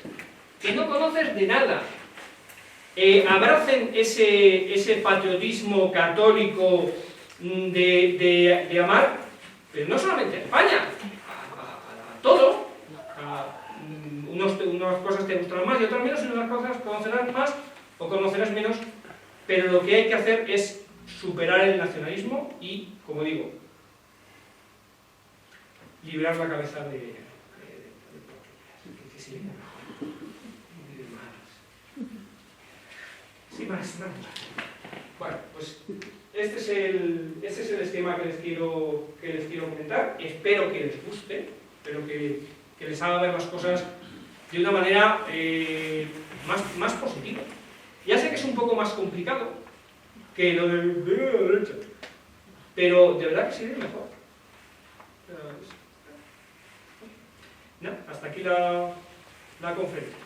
S1: Que no conoces de nada. Abracen ese patriotismo católico de amar, pero no solamente a España, a todo. Unas cosas te gustarán más y otras menos, y unas cosas conocerás más o conocerás menos, pero lo que hay que hacer es superar el nacionalismo y, como digo, librar la cabeza de sin más, nada. Bueno, pues este es el esquema que les quiero comentar. Espero que les guste, espero que les haga ver las cosas de una manera más positiva. Ya sé que es un poco más complicado que lo de la derecha, pero de verdad que sirve mejor. No, hasta aquí la conferencia.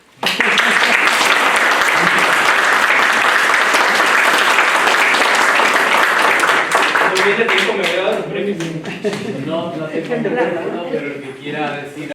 S1: Muy bien de tiempo, me voy a dar un premio.
S3: No, pero el que quiera decir